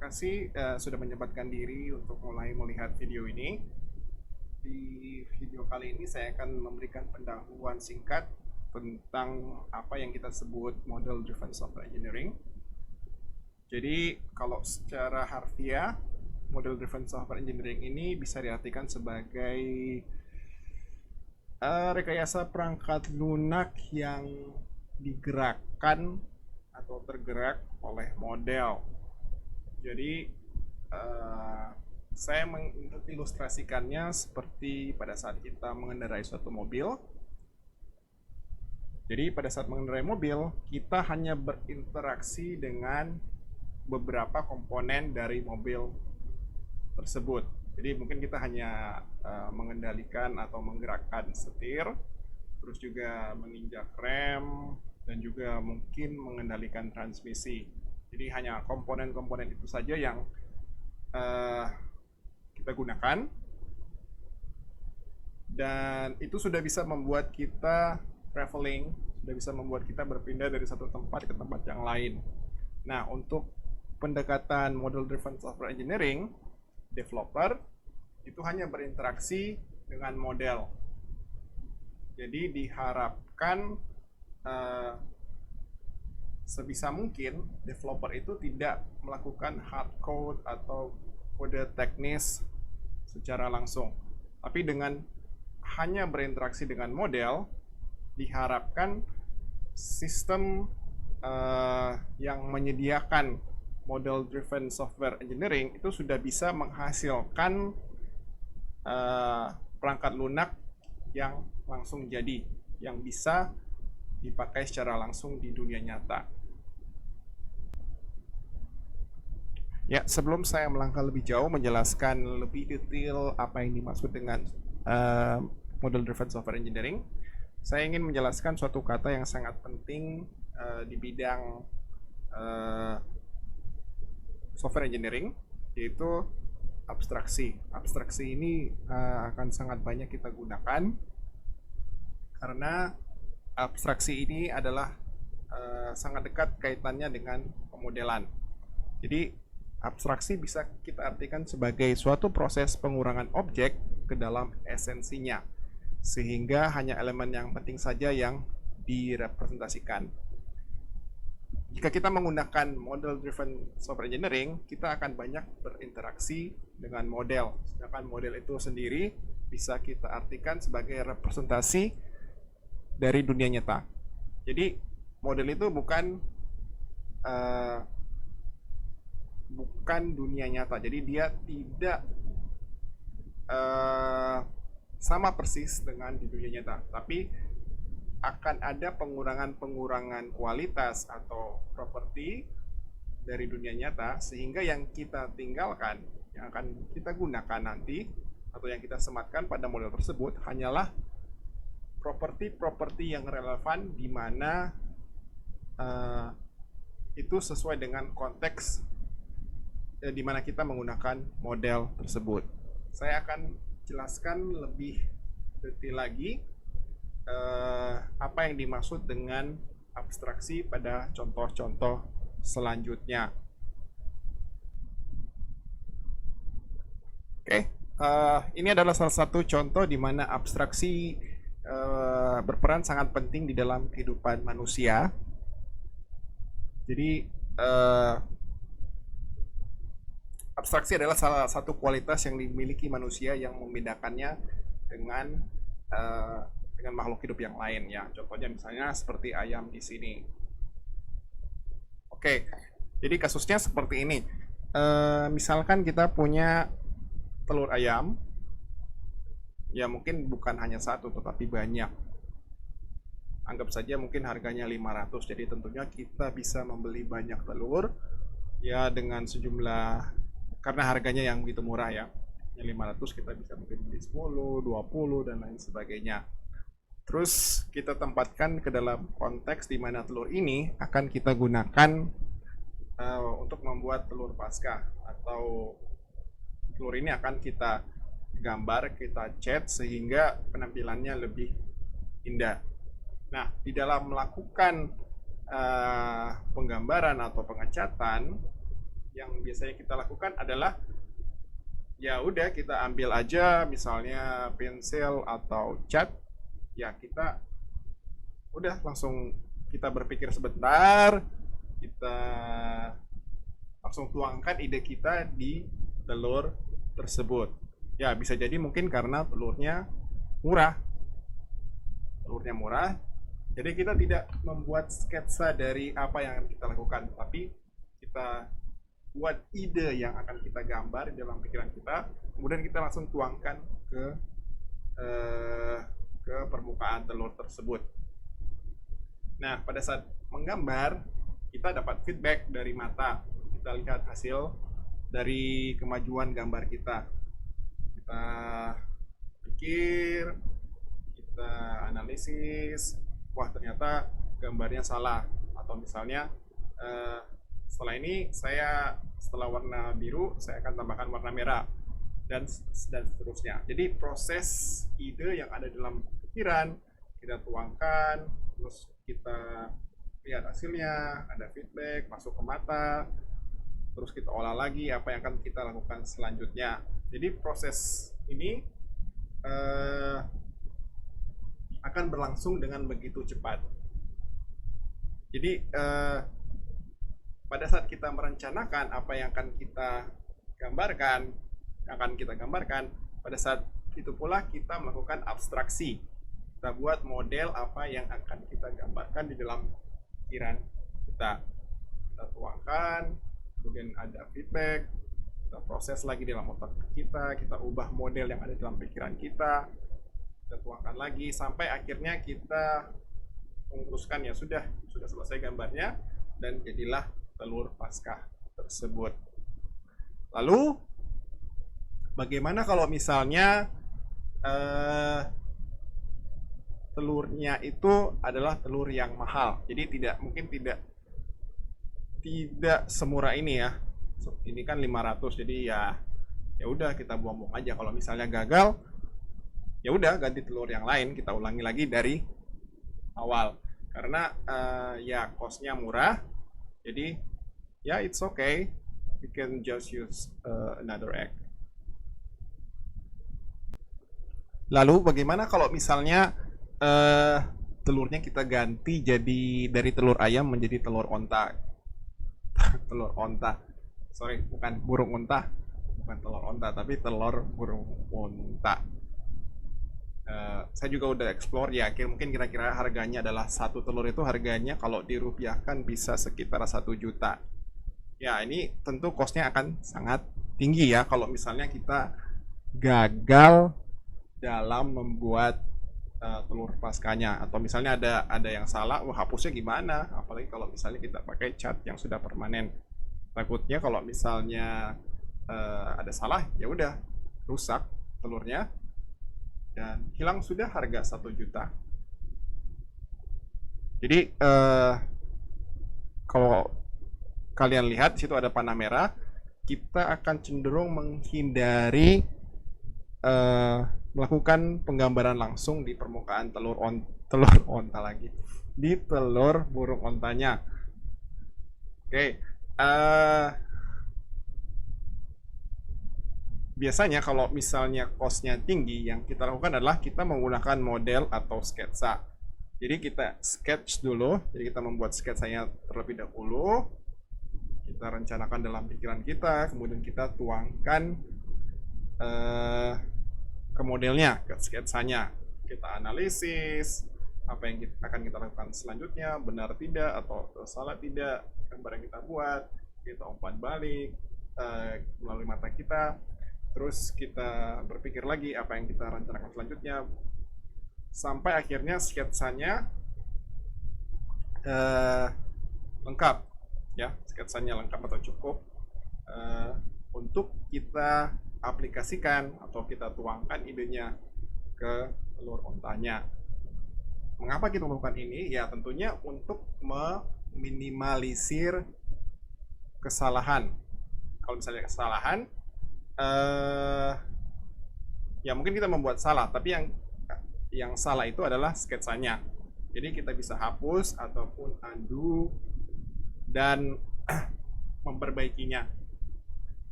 kasih sudah menyempatkan diri untuk mulai melihat video ini. Di video kali ini saya akan memberikan pendahuluan singkat tentang apa yang kita sebut model driven software engineering. Jadi kalau secara harfiah, model driven software engineering ini bisa diartikan sebagai rekayasa perangkat lunak yang digerakkan atau tergerak oleh model. Jadi saya mengilustrasikannya seperti pada saat kita mengendarai suatu mobil. Jadi pada saat mengendarai mobil, kita hanya berinteraksi dengan beberapa komponen dari mobil tersebut. Jadi mungkin kita hanya mengendalikan atau menggerakkan setir, terus juga menginjak rem, dan juga mungkin mengendalikan transmisi. Jadi hanya komponen-komponen itu saja yang kita gunakan, dan itu sudah bisa membuat kita traveling, sudah bisa membuat kita berpindah dari satu tempat ke tempat yang lain. Nah, untuk pendekatan model driven software engineering, developer itu hanya berinteraksi dengan model. Jadi diharapkan sebisa mungkin developer itu tidak melakukan hard code atau kode teknis secara langsung, tapi dengan hanya berinteraksi dengan model, diharapkan sistem yang menyediakan model driven software engineering itu sudah bisa menghasilkan perangkat lunak yang langsung jadi, yang bisa dipakai secara langsung di dunia nyata. Ya, sebelum saya melangkah lebih jauh menjelaskan lebih detail apa yang dimaksud dengan model driven software engineering, saya ingin menjelaskan suatu kata yang sangat penting di bidang software engineering, yaitu abstraksi. Abstraksi ini akan sangat banyak kita gunakan karena abstraksi ini adalah sangat dekat kaitannya dengan pemodelan. Jadi abstraksi bisa kita artikan sebagai suatu proses pengurangan objek ke dalam esensinya, sehingga hanya elemen yang penting saja yang direpresentasikan. Jika kita menggunakan model driven software engineering, kita akan banyak berinteraksi dengan model. Sedangkan model itu sendiri bisa kita artikan sebagai representasi dari dunia nyata. Jadi model itu bukan dunia nyata, jadi dia tidak sama persis dengan di dunia nyata, tapi akan ada pengurangan kualitas atau properti dari dunia nyata, sehingga yang kita tinggalkan, yang akan kita gunakan nanti atau yang kita sematkan pada model tersebut hanyalah properti-properti yang relevan, di mana itu sesuai dengan konteks di mana kita menggunakan model tersebut. Saya akan jelaskan lebih detail lagi apa yang dimaksud dengan abstraksi pada contoh-contoh selanjutnya. Oke, ini adalah salah satu contoh di mana abstraksi berperan sangat penting di dalam kehidupan manusia. Jadi abstraksi adalah salah satu kualitas yang dimiliki manusia yang membedakannya dengan makhluk hidup yang lain, ya. Contohnya misalnya seperti ayam di sini. Oke, jadi kasusnya seperti ini. Misalkan kita punya telur ayam, ya mungkin bukan hanya satu tetapi banyak. Anggap saja mungkin harganya 500, jadi tentunya kita bisa membeli banyak telur ya dengan sejumlah, karena harganya yang begitu murah ya. Yang 500 kita bisa mungkin beli 10, 20 dan lain sebagainya. Terus kita tempatkan ke dalam konteks di mana telur ini akan kita gunakan untuk membuat telur pasca, atau telur ini akan kita gambar, kita cat sehingga penampilannya lebih indah. Nah, di dalam melakukan penggambaran atau pengecatan, yang biasanya kita lakukan adalah ya udah kita ambil aja misalnya pensil atau cat, ya kita udah langsung kita berpikir sebentar, kita langsung tuangkan ide kita di telur tersebut. Ya bisa jadi mungkin karena murah telurnya murah, jadi kita tidak membuat sketsa dari apa yang akan kita lakukan, tapi kita buat ide yang akan kita gambar di dalam pikiran kita, kemudian kita langsung tuangkan ke permukaan telur tersebut. Nah, pada saat menggambar, kita dapat feedback dari mata. Kita lihat hasil dari kemajuan gambar kita. Kita pikir, kita analisis, wah ternyata gambarnya salah. Atau misalnya, setelah ini setelah warna biru, saya akan tambahkan warna merah. Dan seterusnya. Jadi proses ide yang ada dalam pikiran, kita tuangkan, terus kita lihat hasilnya, ada feedback, masuk ke mata, terus kita olah lagi apa yang akan kita lakukan selanjutnya. Jadi proses ini akan berlangsung dengan begitu cepat. Jadi pada saat kita merencanakan apa yang akan kita gambarkan, pada saat itu pula kita melakukan abstraksi. Kita buat model apa yang akan kita gambarkan di dalam pikiran kita. Kita tuangkan, kemudian ada feedback, kita proses lagi dalam otak kita ubah model yang ada dalam pikiran kita tuangkan lagi, sampai akhirnya kita memutuskan ya sudah selesai gambarnya, dan jadilah telur Paskah tersebut. Lalu, bagaimana kalau misalnya telurnya itu adalah telur yang mahal, jadi tidak semurah ini ya. Ini kan 500, jadi ya udah kita buang-buang aja. Kalau misalnya gagal, ya udah ganti telur yang lain, kita ulangi lagi dari awal. Karena ya costnya murah, jadi ya it's okay, we can just use another egg. Lalu bagaimana kalau misalnya telurnya kita ganti jadi dari telur ayam menjadi telur onta? Telur onta, sorry, bukan burung onta, bukan telur onta, tapi telur burung onta. Saya juga udah explore ya, mungkin kira-kira harganya adalah satu telur itu harganya kalau dirupiahkan bisa sekitar 1 juta. Ya ini tentu costnya akan sangat tinggi ya kalau misalnya kita gagal dalam membuat telur paskanya, atau misalnya ada yang salah, hapusnya gimana? Apalagi kalau misalnya kita pakai cat yang sudah permanen, takutnya kalau misalnya ada salah, ya udah rusak telurnya dan hilang sudah harga 1 juta. Jadi kalau kalian lihat situ ada panah merah, kita akan cenderung menghindari melakukan penggambaran langsung di permukaan telur onta lagi, di telur burung ontanya. Oke, biasanya kalau misalnya cost-nya tinggi, yang kita lakukan adalah kita menggunakan model atau sketsa. Jadi kita sketch dulu, jadi kita membuat sketsanya terlebih dahulu, kita rencanakan dalam pikiran kita, kemudian kita tuangkan ke modelnya, ke sketsanya. Kita analisis apa yang akan kita lakukan selanjutnya, benar tidak atau salah tidak gambar yang kita buat, kita umpan balik melalui mata kita, terus kita berpikir lagi apa yang kita rencanakan selanjutnya, sampai akhirnya sketsanya lengkap ya, sketsanya lengkap atau cukup untuk kita aplikasikan atau kita tuangkan idenya ke telur ontanya. Mengapa kita melakukan ini? Ya tentunya untuk meminimalisir kesalahan. Kalau misalnya kesalahan, ya mungkin kita membuat salah, tapi yang salah itu adalah sketsanya. Jadi kita bisa hapus ataupun undo dan memperbaikinya.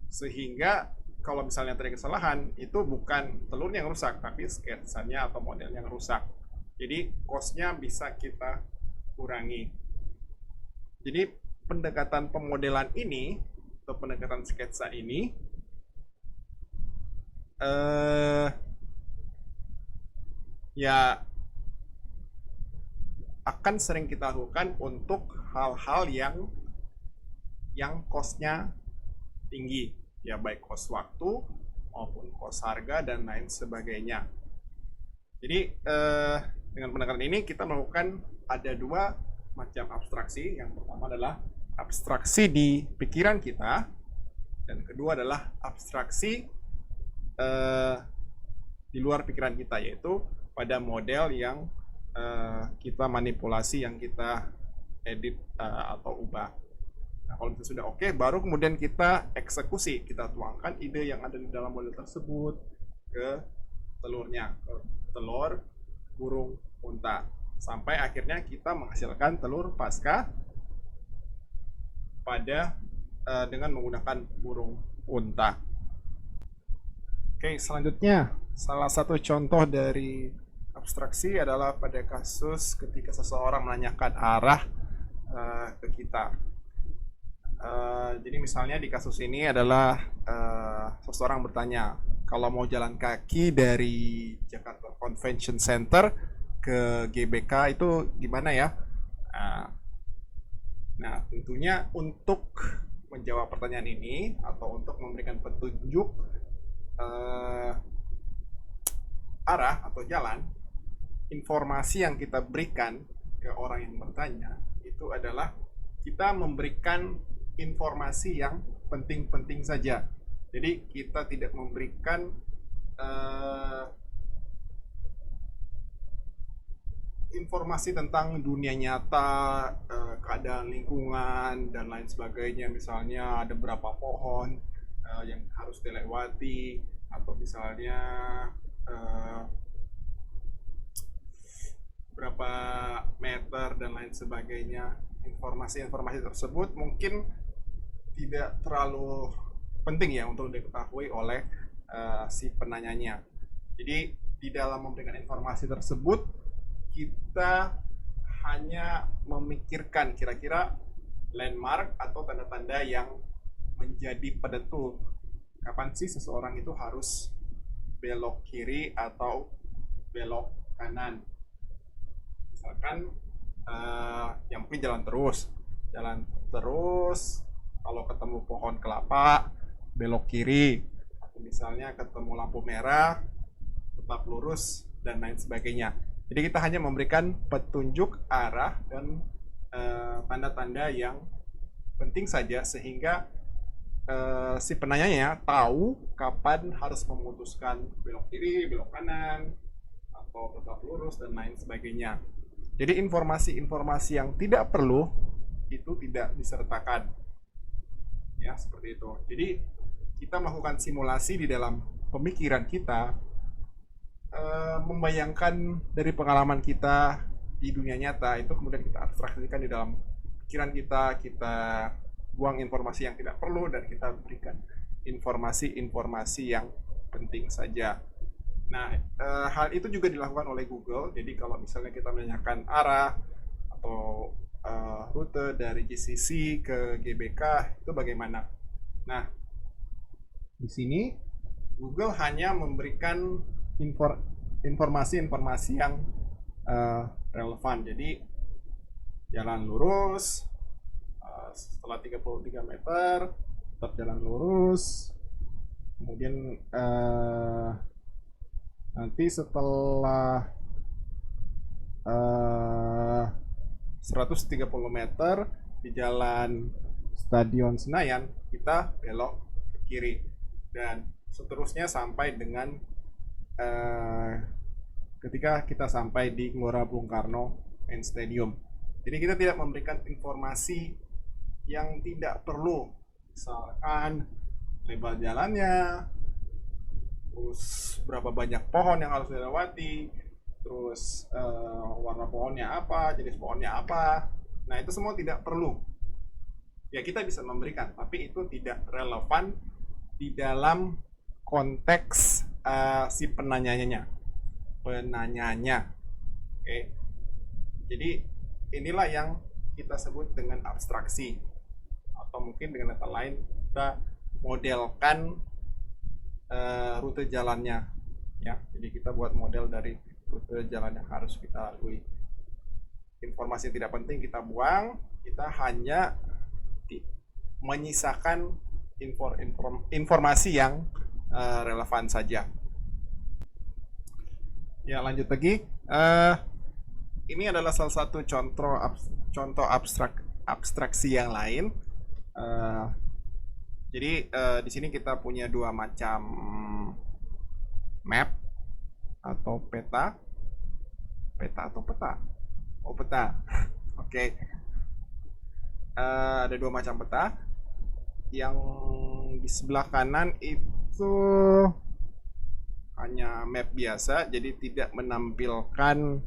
Sehingga kalau misalnya terjadi kesalahan, itu bukan telurnya yang rusak, tapi sketsanya atau modelnya yang rusak. Jadi cost-nya bisa kita kurangi. Jadi pendekatan pemodelan ini atau pendekatan sketsa ini ya akan sering kita lakukan untuk hal-hal yang cost-nya tinggi, ya baik cost waktu maupun cost harga dan lain sebagainya. Jadi dengan pendekatan ini kita melakukan ada dua macam abstraksi. Yang pertama adalah abstraksi di pikiran kita, dan kedua adalah abstraksi di luar pikiran kita, yaitu pada model yang kita manipulasi, yang kita edit atau ubah. Nah, kalau itu sudah oke, baru kemudian kita eksekusi, kita tuangkan ide yang ada di dalam model tersebut ke telurnya, ke telur burung unta, sampai akhirnya kita menghasilkan telur pasca pada dengan menggunakan burung unta. Oke, selanjutnya salah satu contoh dari abstraksi adalah pada kasus ketika seseorang menanyakan arah ke kita. Jadi misalnya di kasus ini adalah seseorang bertanya, kalau mau jalan kaki dari Jakarta Convention Center ke GBK itu gimana ya? Nah, tentunya untuk menjawab pertanyaan ini atau untuk memberikan petunjuk arah atau jalan, informasi yang kita berikan ke orang yang bertanya itu adalah kita memberikan informasi yang penting-penting saja. Jadi kita tidak memberikan informasi tentang dunia nyata, keadaan lingkungan dan lain sebagainya. Misalnya ada berapa pohon yang harus dilewati, atau misalnya berapa meter dan lain sebagainya. Informasi-informasi tersebut mungkin tidak terlalu penting ya untuk diketahui oleh si penanyanya. Jadi di dalam memberikan informasi tersebut kita hanya memikirkan kira-kira landmark atau tanda-tanda yang menjadi penentu kapan sih seseorang itu harus belok kiri atau belok kanan. Misalkan yang mungkin jalan terus, kalau ketemu pohon kelapa belok kiri, atau misalnya ketemu lampu merah tetap lurus dan lain sebagainya. Jadi kita hanya memberikan petunjuk arah dan tanda-tanda yang penting saja, sehingga si penanyanya tahu kapan harus memutuskan belok kiri, belok kanan, atau tetap lurus dan lain sebagainya. Jadi informasi-informasi yang tidak perlu itu tidak disertakan, ya seperti itu. Jadi kita melakukan simulasi di dalam pemikiran kita, membayangkan dari pengalaman kita di dunia nyata itu, kemudian kita abstraksikan di dalam pikiran kita, kita buang informasi yang tidak perlu dan kita berikan informasi-informasi yang penting saja. Nah, hal itu juga dilakukan oleh Google. Jadi kalau misalnya kita menanyakan arah atau rute dari GCC ke GBK itu bagaimana? Nah, di sini Google hanya memberikan informasi-informasi yang relevan. Jadi jalan lurus, setelah 33 meter tetap jalan lurus, kemudian nanti setelah 130 meter di jalan Stadion Senayan kita belok ke kiri, dan seterusnya sampai dengan ketika kita sampai di Gelora Bung Karno Main Stadium. Jadi kita tidak memberikan informasi yang tidak perlu, misalkan lebar jalannya, terus berapa banyak pohon yang harus dilewati, terus warna pohonnya apa, jenis pohonnya apa. Nah, itu semua tidak perlu. Ya, kita bisa memberikan, tapi itu tidak relevan di dalam konteks si penanyanya. Oke. Jadi inilah yang kita sebut dengan abstraksi, atau mungkin dengan kata lain kita modelkan rute jalannya, ya. Jadi kita buat model dari rute jalan yang harus kita lalui. Informasi yang tidak penting kita buang, kita hanya menyisakan informasi yang relevan saja. Ya, lanjut lagi. Ini adalah salah satu contoh abstraksi yang lain. Jadi di sini kita punya dua macam map atau peta atau peta. Oh, peta. Oke. Ada dua macam peta. Yang di sebelah kanan itu hanya map biasa, jadi tidak menampilkan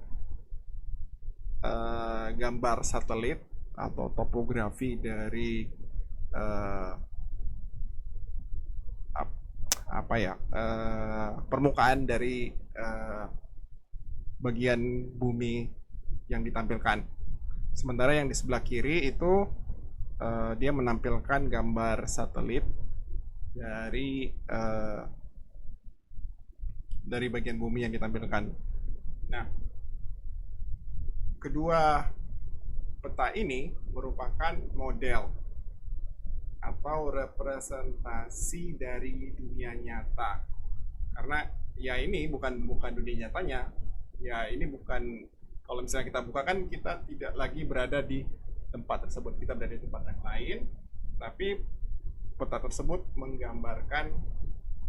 gambar satelit atau topografi dari permukaan dari bagian bumi yang ditampilkan. Sementara yang di sebelah kiri itu dia menampilkan gambar satelit dari bagian bumi yang ditampilkan. Nah, kedua peta ini merupakan model atau representasi dari dunia nyata. Karena ya ini bukan dunia nyatanya. Ya ini bukan, kalau misalnya kita buka kan kita tidak lagi berada di tempat tersebut, kita berada di tempat yang lain, tapi peta tersebut menggambarkan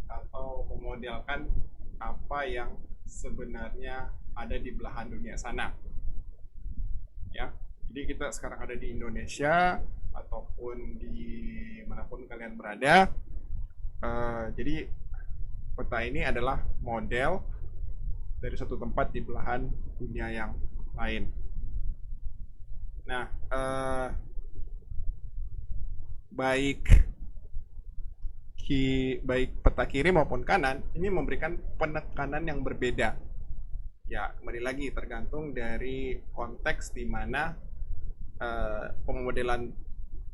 atau memodelkan apa yang sebenarnya ada di belahan dunia sana. Ya, jadi kita sekarang ada di Indonesia ataupun di manapun kalian berada. Jadi peta ini adalah model dari suatu tempat di belahan dunia yang lain. Nah, baik peta kiri maupun kanan ini memberikan penekanan yang berbeda. Ya, kembali lagi tergantung dari konteks di mana pemodelan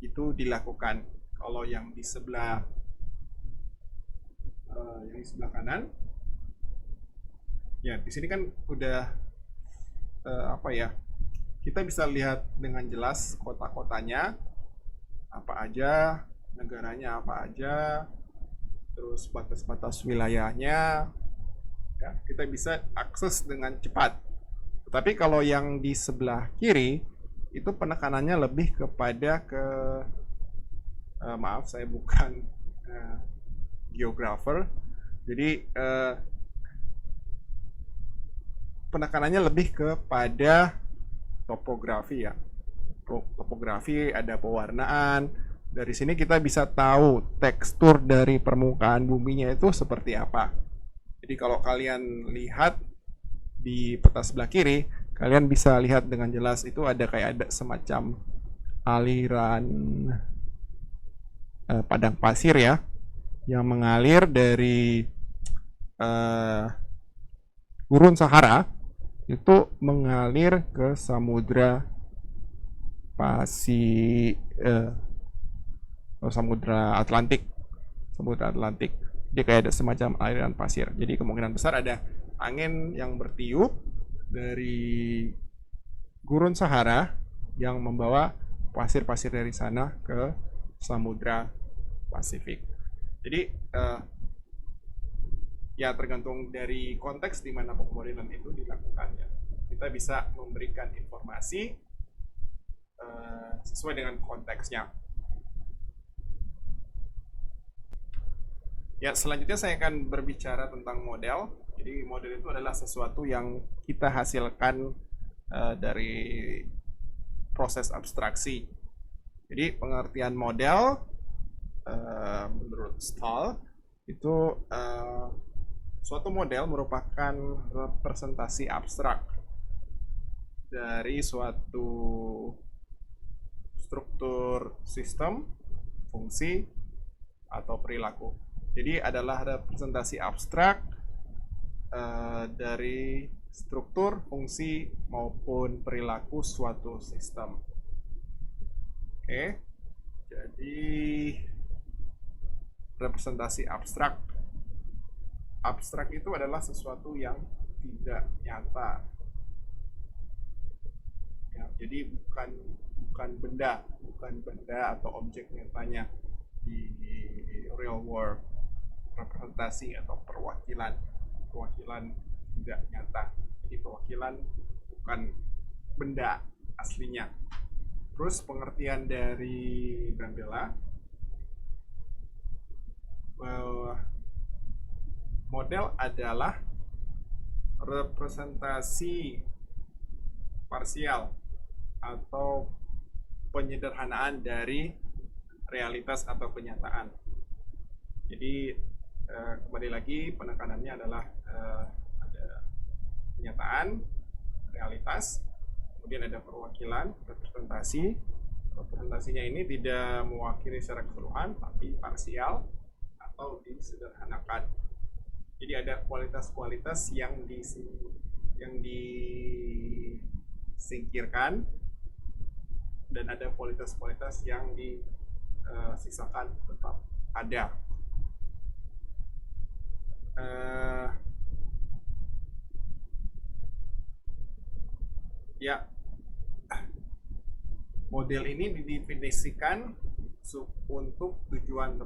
itu dilakukan. Kalau yang di sebelah kanan, ya di sini kan udah kita bisa lihat dengan jelas kota-kotanya apa aja, negaranya apa aja, terus batas-batas wilayahnya, ya, kita bisa akses dengan cepat. Tetapi kalau yang di sebelah kiri itu penekanannya lebih kepada maaf, saya bukan geografer, jadi penekanannya lebih kepada topografi, ya. Topografi, ada pewarnaan. Dari sini kita bisa tahu tekstur dari permukaan buminya itu seperti apa. Jadi kalau kalian lihat di peta sebelah kiri, kalian bisa lihat dengan jelas itu ada semacam aliran padang pasir, ya, yang mengalir dari gurun Sahara itu mengalir ke Samudra Atlantik. Dia kayak ada semacam aliran pasir. Jadi kemungkinan besar ada angin yang bertiup dari gurun Sahara yang membawa pasir-pasir dari sana ke Samudra Pasifik. Jadi ya tergantung dari konteks di mana pemodelan itu dilakukan, ya. Kita bisa memberikan informasi sesuai dengan konteksnya. Ya, selanjutnya saya akan berbicara tentang model. Jadi model itu adalah sesuatu yang kita hasilkan dari proses abstraksi. Jadi pengertian model menurut Stahl itu suatu model merupakan representasi abstrak dari suatu struktur sistem, fungsi, atau perilaku. Jadi adalah representasi abstrak dari struktur, fungsi, maupun perilaku suatu sistem. Oke, jadi representasi abstrak. Abstrak itu adalah sesuatu yang tidak nyata. Ya, jadi bukan benda atau objek nyatanya di real world. Representasi atau perwakilan tidak nyata. Jadi perwakilan bukan benda aslinya. Terus pengertian dari Brambilla, model adalah representasi parsial atau penyederhanaan dari realitas atau kenyataan. Jadi kembali lagi penekanannya adalah ada kenyataan, realitas, kemudian ada perwakilan, representasi. Representasinya ini tidak mewakili secara keseluruhan, tapi parsial atau disederhanakan. Jadi ada kualitas-kualitas yang disingkirkan dan ada kualitas-kualitas yang disisakan tetap ada. Ya, model ini didefinisikan untuk tujuan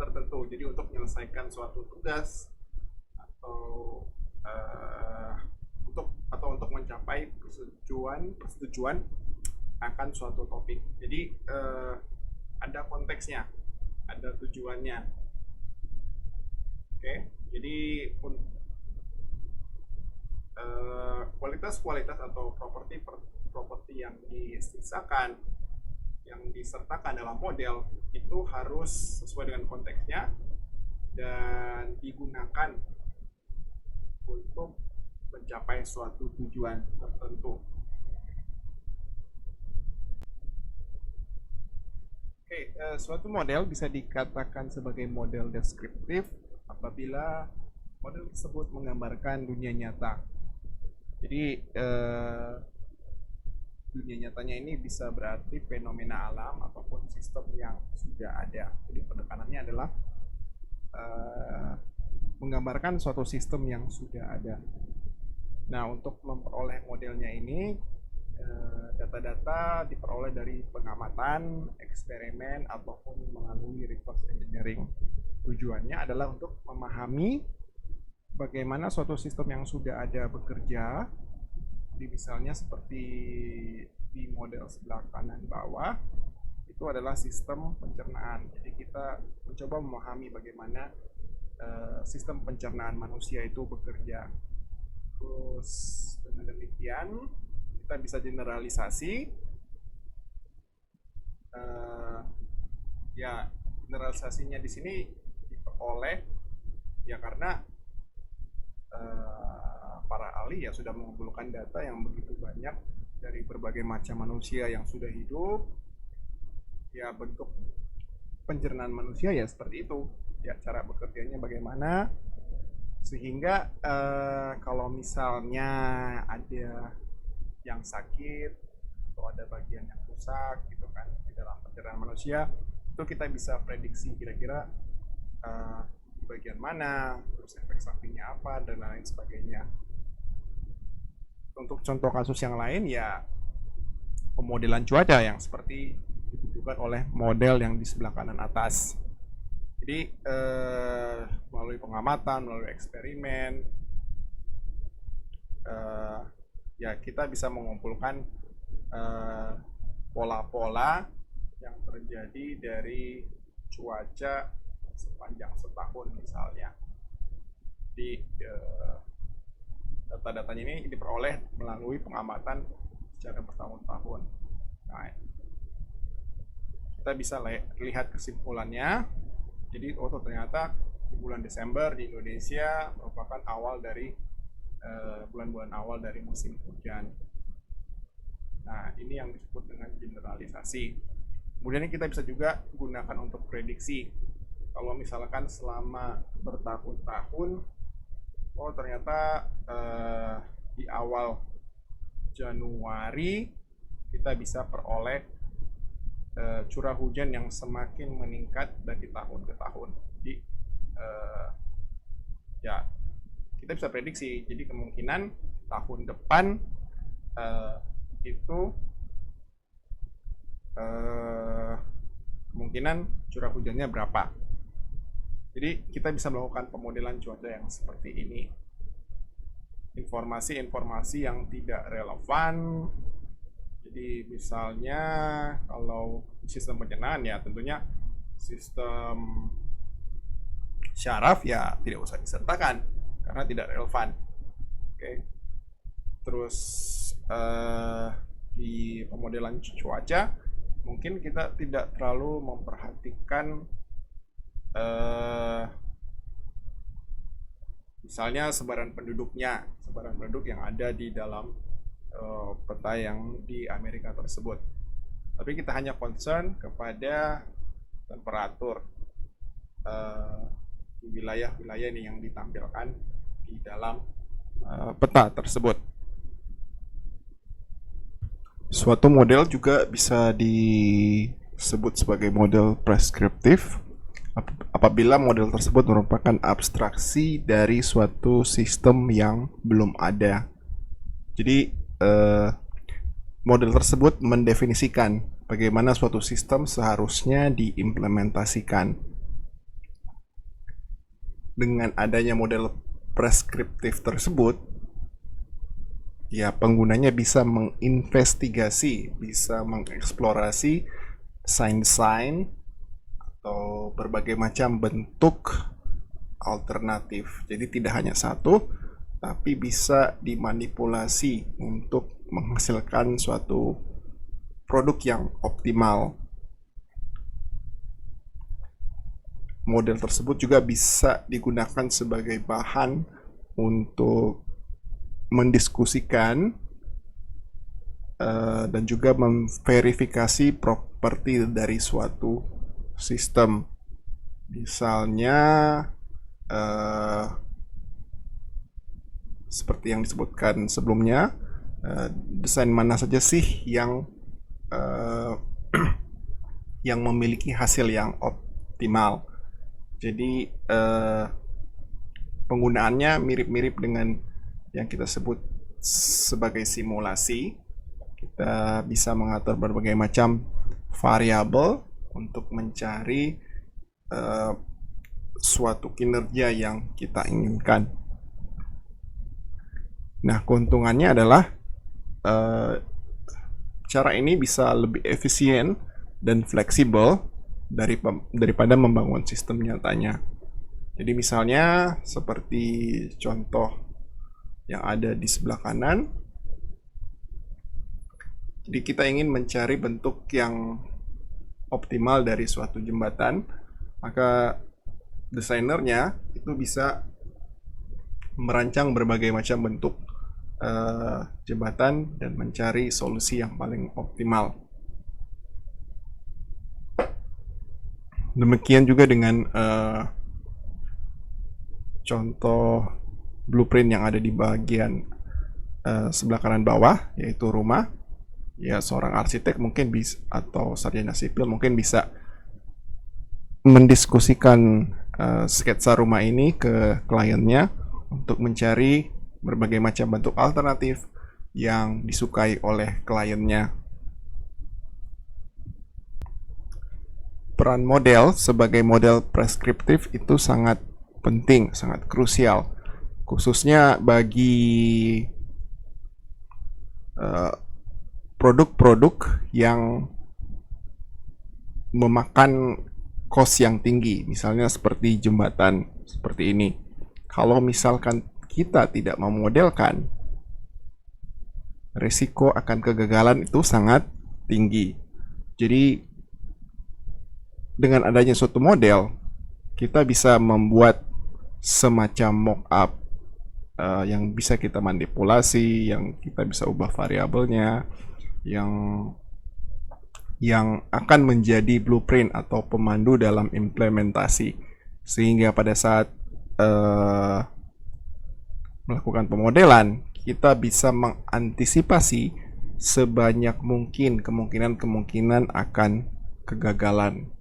tertentu. Jadi untuk menyelesaikan suatu tugas atau untuk mencapai persetujuan akan suatu topik. Jadi ada konteksnya, ada tujuannya. Oke, jadi kualitas-kualitas atau properti yang disisakan, yang disertakan dalam model itu harus sesuai dengan konteksnya dan digunakan untuk mencapai suatu tujuan tertentu. Oke, suatu model bisa dikatakan sebagai model deskriptif apabila model tersebut menggambarkan dunia nyata. Jadi dunia nyatanya ini bisa berarti fenomena alam ataupun sistem yang sudah ada. Jadi penekanannya adalah menggambarkan suatu sistem yang sudah ada. Nah, untuk memperoleh modelnya ini, data-data diperoleh dari pengamatan, eksperimen, ataupun melalui reverse engineering. Tujuannya adalah untuk memahami bagaimana suatu sistem yang sudah ada bekerja, misalnya seperti di model sebelah kanan bawah, itu adalah sistem pencernaan. Jadi kita mencoba memahami bagaimana sistem pencernaan manusia itu bekerja. Terus dengan demikian kita bisa generalisasi. Ya, generalisasinya di sini diperoleh ya karena para ahli ya sudah mengumpulkan data yang begitu banyak dari berbagai macam manusia yang sudah hidup. Ya, bentuk pencernaan manusia ya seperti itu. Ya, cara bekerjanya bagaimana sehingga kalau misalnya ada yang sakit atau ada bagian yang rusak gitu kan di dalam pencernaan manusia, itu kita bisa prediksi kira-kira di bagian mana, terus efek sampingnya apa dan lain sebagainya. Untuk contoh kasus yang lain ya pemodelan cuaca yang seperti ditunjukkan oleh model yang di sebelah kanan atas. Jadi melalui pengamatan, melalui eksperimen, ya kita bisa mengumpulkan pola-pola yang terjadi dari cuaca sepanjang setahun misalnya. Di data-datanya ini diperoleh melalui pengamatan secara bertahun-tahun. Nah, kita bisa lihat kesimpulannya. Jadi ternyata di bulan Desember di Indonesia merupakan awal dari bulan-bulan awal dari musim hujan. Nah, ini yang disebut dengan generalisasi. Kemudian kita bisa juga gunakan untuk prediksi. Kalau misalkan selama bertahun-tahun, oh ternyata di awal Januari kita bisa peroleh curah hujan yang semakin meningkat dari tahun ke tahun. Jadi ya kita bisa prediksi. Jadi kemungkinan tahun depan itu kemungkinan curah hujannya berapa. Jadi kita bisa melakukan pemodelan cuaca yang seperti ini. Informasi-informasi yang tidak relevan. Jadi misalnya kalau sistem pencernaan ya tentunya sistem syaraf ya tidak usah disertakan karena tidak relevan. Oke. Terus di pemodelan cuaca mungkin kita tidak terlalu memperhatikan misalnya sebaran penduduk yang ada di dalam peta yang di Amerika tersebut. Tapi kita hanya concern kepada temperatur di wilayah-wilayah ini yang ditampilkan di dalam peta tersebut. Suatu model juga bisa disebut sebagai model preskriptif apabila model tersebut merupakan abstraksi dari suatu sistem yang belum ada. Jadi model tersebut mendefinisikan bagaimana suatu sistem seharusnya diimplementasikan. Dengan adanya model preskriptif tersebut, ya penggunanya bisa menginvestigasi, bisa mengeksplorasi sign-sign atau berbagai macam bentuk alternatif. Jadi tidak hanya satu, tapi bisa dimanipulasi untuk menghasilkan suatu produk yang optimal. Model tersebut juga bisa digunakan sebagai bahan untuk mendiskusikan dan juga memverifikasi properti dari suatu sistem. Misalnya seperti yang disebutkan sebelumnya, desain mana saja sih yang yang memiliki hasil yang optimal. Jadi penggunaannya mirip-mirip dengan yang kita sebut sebagai simulasi. Kita bisa mengatur berbagai macam variabel untuk mencari suatu kinerja yang kita inginkan. Nah, keuntungannya adalah cara ini bisa lebih efisien dan fleksibel daripada membangun sistem nyatanya. Jadi misalnya seperti contoh yang ada di sebelah kanan. Jadi kita ingin mencari bentuk yang optimal dari suatu jembatan, maka desainernya itu bisa merancang berbagai macam bentuk jembatan dan mencari solusi yang paling optimal. Demikian juga dengan contoh blueprint yang ada di bagian sebelah kanan bawah, yaitu rumah. Ya, seorang arsitek mungkin bisa, atau sarjana sipil mungkin bisa mendiskusikan sketsa rumah ini ke kliennya untuk mencari berbagai macam bentuk alternatif yang disukai oleh kliennya. Peran model sebagai model preskriptif itu sangat penting, sangat krusial, khususnya bagi produk-produk yang memakan cost yang tinggi, misalnya seperti jembatan seperti ini. Kalau misalkan kita tidak memodelkan, risiko akan kegagalan itu sangat tinggi. Jadi dengan adanya suatu model, kita bisa membuat semacam mock-up yang bisa kita manipulasi, yang kita bisa ubah variabelnya, yang akan menjadi blueprint atau pemandu dalam implementasi. sehingga pada saat melakukan pemodelan, kita bisa mengantisipasi sebanyak mungkin kemungkinan-kemungkinan akan kegagalan.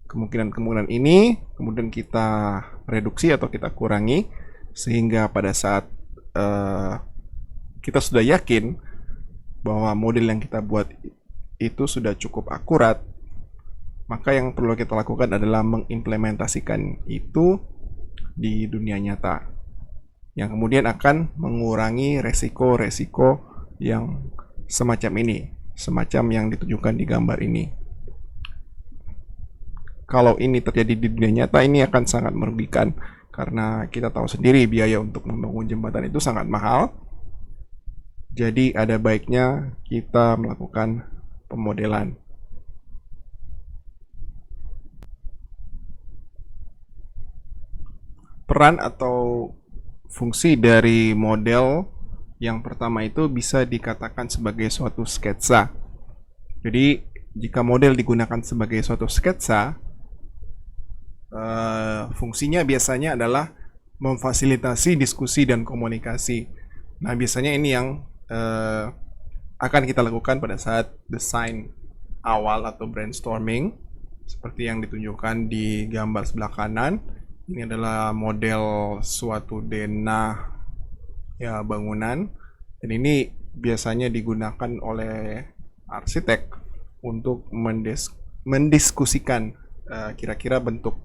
Kemungkinan-kemungkinan ini kemudian kita reduksi atau kita kurangi, sehingga pada saat kita sudah yakin bahwa model yang kita buat itu sudah cukup akurat, maka yang perlu kita lakukan adalah mengimplementasikan itu di dunia nyata, yang kemudian akan mengurangi resiko-resiko yang semacam ini, semacam yang ditunjukkan di gambar ini. Kalau ini terjadi di dunia nyata, ini akan sangat merugikan, karena kita tahu sendiri biaya untuk membangun jembatan itu sangat mahal. Jadi ada baiknya kita melakukan pemodelan. Peran atau fungsi dari model yang pertama itu bisa dikatakan sebagai suatu sketsa. Jadi jika model digunakan sebagai suatu sketsa, fungsinya biasanya adalah memfasilitasi diskusi dan komunikasi. Nah, biasanya ini yang akan kita lakukan pada saat desain awal atau brainstorming, seperti yang ditunjukkan di gambar sebelah kanan. Ini adalah model suatu denah ya bangunan, dan ini biasanya digunakan oleh arsitek untuk mendiskusikan kira-kira bentuk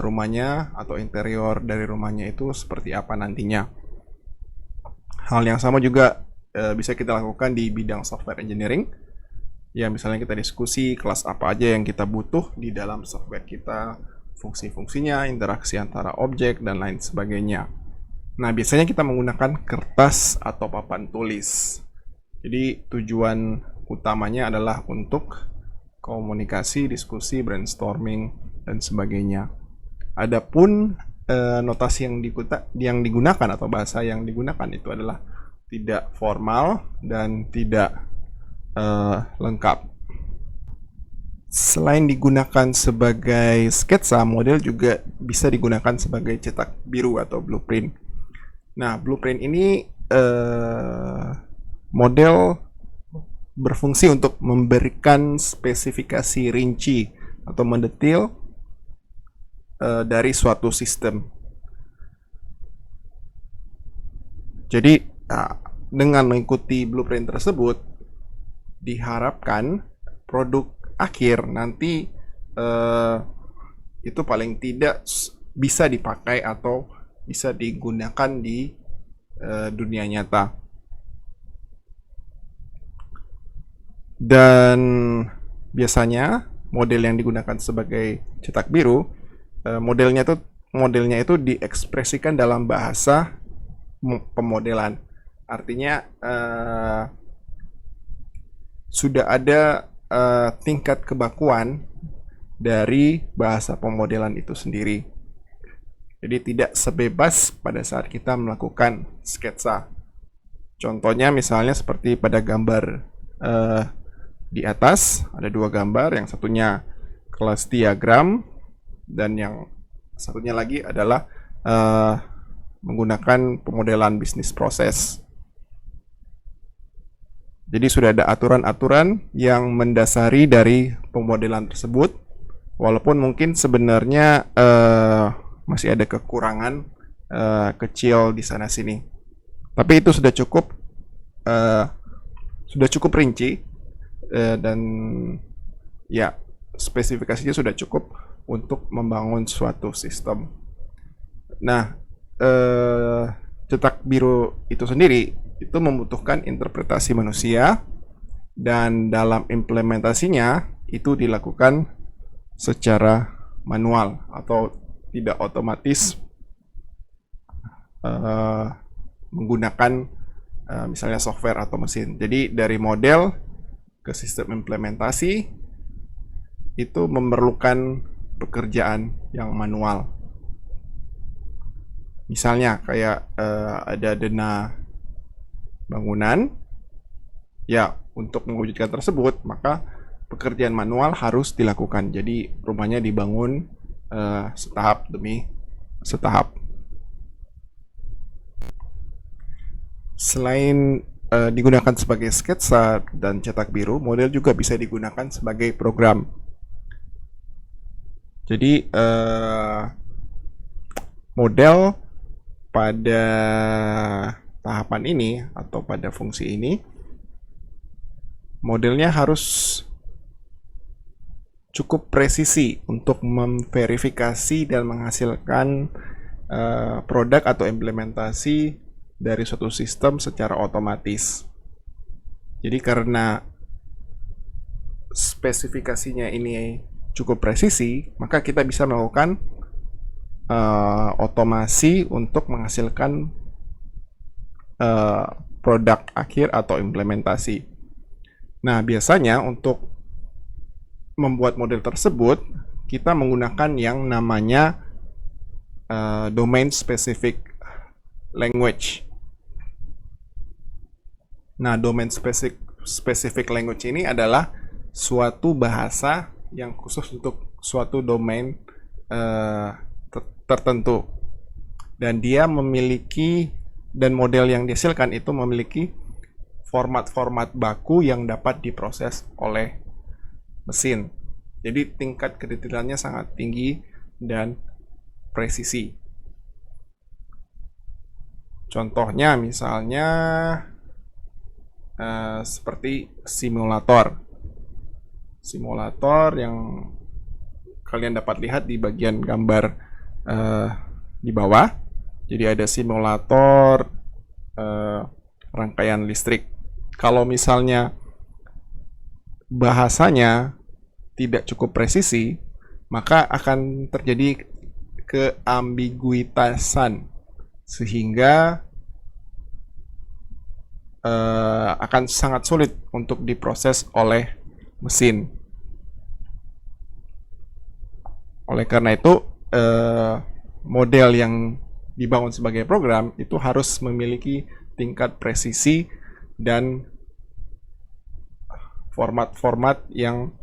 rumahnya atau interior dari rumahnya itu seperti apa nantinya. Hal yang sama juga bisa kita lakukan di bidang software engineering. Ya, misalnya kita diskusi kelas apa aja yang kita butuh di dalam software kita, fungsi-fungsinya, interaksi antara objek, dan lain sebagainya. Nah, biasanya kita menggunakan kertas atau papan tulis. Jadi tujuan utamanya adalah untuk komunikasi, diskusi, brainstorming, dan sebagainya. Adapun notasi yang digunakan atau bahasa yang digunakan itu adalah tidak formal dan tidak lengkap. Selain digunakan sebagai sketsa, model juga bisa digunakan sebagai cetak biru atau blueprint. Nah, blueprint ini model berfungsi untuk memberikan spesifikasi rinci atau mendetail dari suatu sistem. Jadi, dengan mengikuti blueprint tersebut, diharapkan produk akhir nanti itu paling tidak bisa dipakai atau bisa digunakan di dunia nyata. Dan biasanya model yang digunakan sebagai cetak biru, modelnya itu diekspresikan dalam bahasa pemodelan. Artinya sudah ada tingkat kebakuan dari bahasa pemodelan itu sendiri. Jadi tidak sebebas pada saat kita melakukan sketsa. Contohnya misalnya seperti pada gambar di atas, ada dua gambar, yang satunya kelas diagram dan yang satunya lagi adalah menggunakan pemodelan bisnis proses. Jadi sudah ada aturan-aturan yang mendasari dari pemodelan tersebut, walaupun mungkin sebenarnya masih ada kekurangan kecil di sana sini. Tapi itu sudah cukup rinci dan ya spesifikasinya sudah cukup untuk membangun suatu sistem. Nah, cetak biru itu sendiri itu membutuhkan interpretasi manusia, dan dalam implementasinya itu dilakukan secara manual atau tidak otomatis menggunakan misalnya software atau mesin. Jadi dari model ke sistem implementasi itu memerlukan pekerjaan yang manual. Misalnya kayak ada denah bangunan, ya untuk mewujudkan tersebut maka pekerjaan manual harus dilakukan. Jadi rumahnya dibangun setahap demi setahap. Selain digunakan sebagai sketsa dan cetak biru, model juga bisa digunakan sebagai program. Jadi model pada tahapan ini atau pada fungsi ini, modelnya harus cukup presisi untuk memverifikasi dan menghasilkan produk atau implementasi dari suatu sistem secara otomatis. Jadi karena spesifikasinya ini cukup presisi, maka kita bisa melakukan otomasi untuk menghasilkan produk akhir atau implementasi. Nah, biasanya untuk membuat model tersebut, kita menggunakan yang namanya domain specific language. Nah, domain specific language ini adalah suatu bahasa yang khusus untuk suatu domain tertentu. Dan dia memiliki, dan model yang dihasilkan itu memiliki format-format baku yang dapat diproses oleh mesin. Jadi tingkat kedetailannya sangat tinggi dan presisi. Contohnya misalnya seperti simulator. Simulator yang kalian dapat lihat di bagian gambar di bawah. Jadi ada simulator rangkaian listrik. Kalau misalnya bahasanya tidak cukup presisi, maka akan terjadi keambiguitasan, sehingga akan sangat sulit untuk diproses oleh mesin. Oleh karena itu, model yang dibangun sebagai program itu harus memiliki tingkat presisi dan format-format yang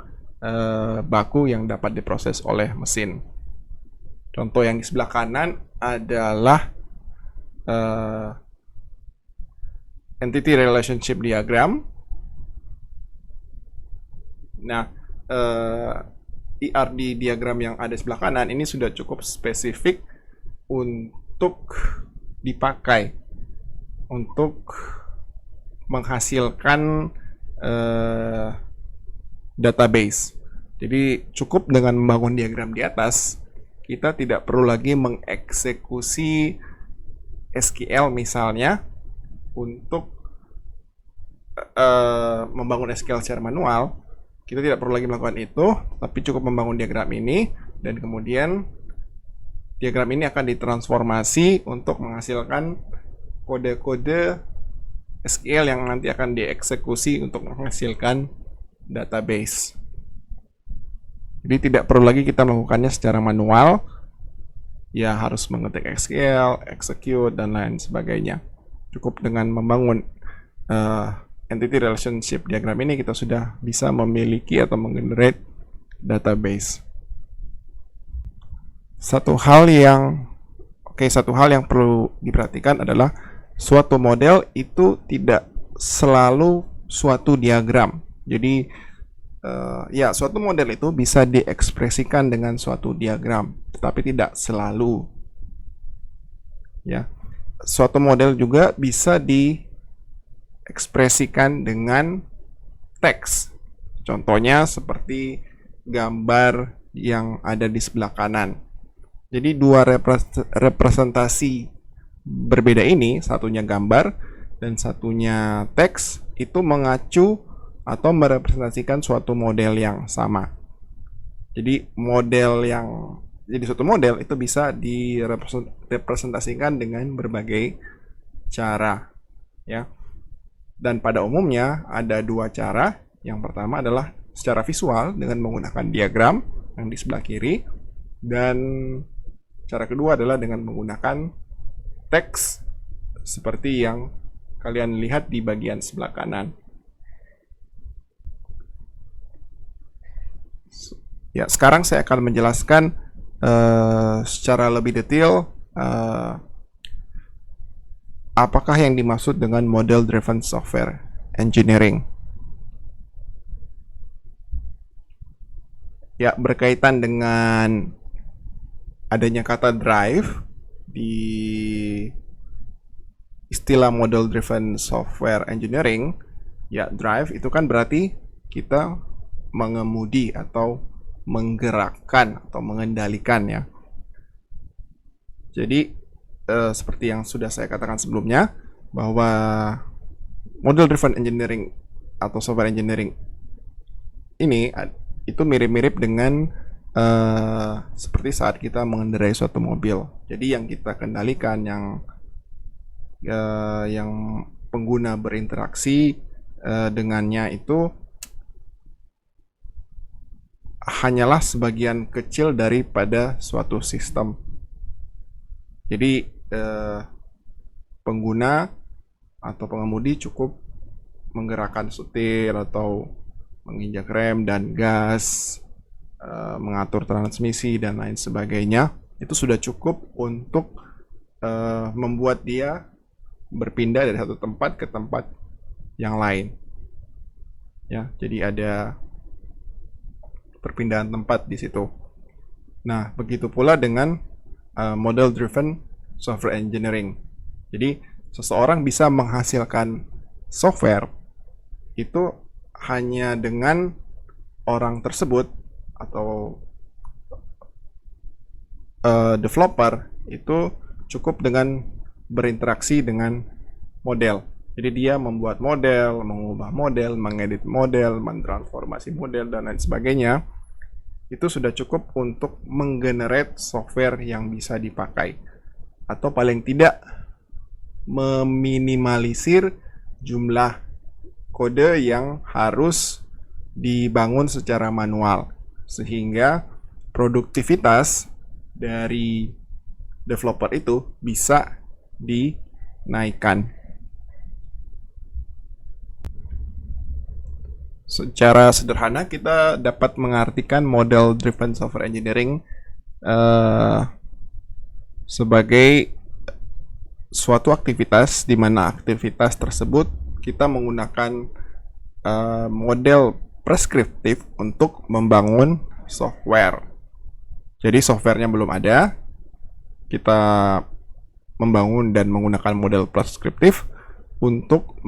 baku yang dapat diproses oleh mesin. Contoh yang di sebelah kanan adalah entity relationship diagram. Nah, ERD diagram yang ada di sebelah kanan ini sudah cukup spesifik untuk dipakai untuk menghasilkan database. Jadi cukup dengan membangun diagram di atas, kita tidak perlu lagi mengeksekusi SQL misalnya untuk membangun SQL secara manual. Kita tidak perlu lagi melakukan itu, tapi cukup membangun diagram ini, dan kemudian diagram ini akan ditransformasi untuk menghasilkan kode-kode SQL yang nanti akan dieksekusi untuk menghasilkan database. Jadi tidak perlu lagi kita melakukannya secara manual, ya harus mengetik SQL, execute, dan lain sebagainya. Cukup dengan membangun entity relationship diagram ini, kita sudah bisa memiliki atau menggenerate database. Satu hal yang perlu diperhatikan adalah suatu model itu tidak selalu suatu diagram. Jadi ya, suatu model itu bisa diekspresikan dengan suatu diagram, tetapi tidak selalu. Ya, suatu model juga bisa diekspresikan dengan teks. Contohnya seperti gambar yang ada di sebelah kanan. Jadi dua representasi berbeda ini, satunya gambar dan satunya teks, itu mengacu atau merepresentasikan suatu model yang sama. Jadi suatu model itu bisa direpresentasikan dengan berbagai cara, ya. Dan pada umumnya ada dua cara. Yang pertama adalah secara visual dengan menggunakan diagram yang di sebelah kiri, dan cara kedua adalah dengan menggunakan teks seperti yang kalian lihat di bagian sebelah kanan. Ya, sekarang saya akan menjelaskan secara lebih detail apakah yang dimaksud dengan model driven software engineering. Ya, berkaitan dengan adanya kata drive di istilah model driven software engineering, ya drive itu kan berarti kita mengemudi atau menggerakkan atau mengendalikan ya. Jadi seperti yang sudah saya katakan sebelumnya, bahwa model driven engineering atau software engineering ini itu mirip-mirip dengan seperti saat kita mengendarai suatu mobil. Jadi yang kita kendalikan, yang pengguna berinteraksi dengannya itu hanyalah sebagian kecil daripada suatu sistem. Jadi pengguna atau pengemudi cukup menggerakkan setir atau menginjak rem dan gas, mengatur transmisi dan lain sebagainya. Itu sudah cukup untuk membuat dia berpindah dari satu tempat ke tempat yang lain. Ya, jadi ada perpindahan tempat di situ. Nah, begitu pula dengan model driven software engineering. Jadi, seseorang bisa menghasilkan software itu hanya dengan orang tersebut atau developer itu cukup dengan berinteraksi dengan model. Jadi dia membuat model, mengubah model, mengedit model, mentransformasi model, dan lain sebagainya. Itu sudah cukup untuk menggenerate software yang bisa dipakai. Atau paling tidak meminimalisir jumlah kode yang harus dibangun secara manual. Sehingga produktivitas dari developer itu bisa dinaikkan. Secara sederhana kita dapat mengartikan model driven software engineering sebagai suatu aktivitas di mana aktivitas tersebut kita menggunakan model preskriptif untuk membangun software. Jadi softwarenya belum ada, kita membangun dan menggunakan model preskriptif untuk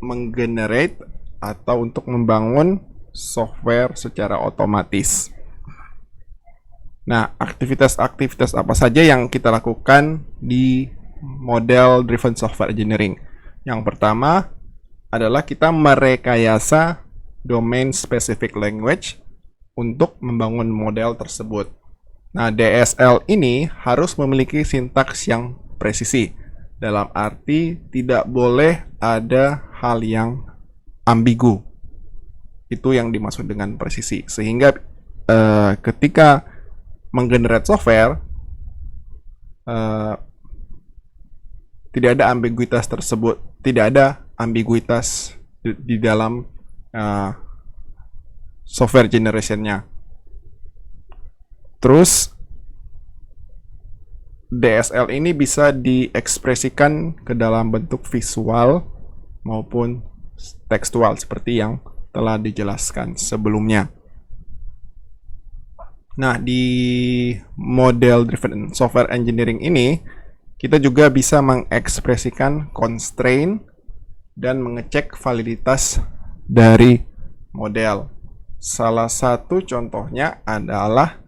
menggenerate atau untuk membangun software secara otomatis. Nah, aktivitas-aktivitas apa saja yang kita lakukan di model driven software engineering? Yang pertama adalah kita merekayasa domain specific language untuk membangun model tersebut. Nah, DSL ini harus memiliki sintaks yang presisi. Dalam arti tidak boleh ada hal yang ambigu. Itu yang dimaksud dengan presisi. Sehingga ketika menggenerate software tidak ada ambiguitas tersebut, tidak ada ambiguitas di dalam software generation-nya. Terus DSL ini bisa diekspresikan ke dalam bentuk visual maupun tekstual seperti yang telah dijelaskan sebelumnya. Nah, di model driven software engineering ini kita juga bisa mengekspresikan constraint dan mengecek validitas dari model. Salah satu contohnya adalah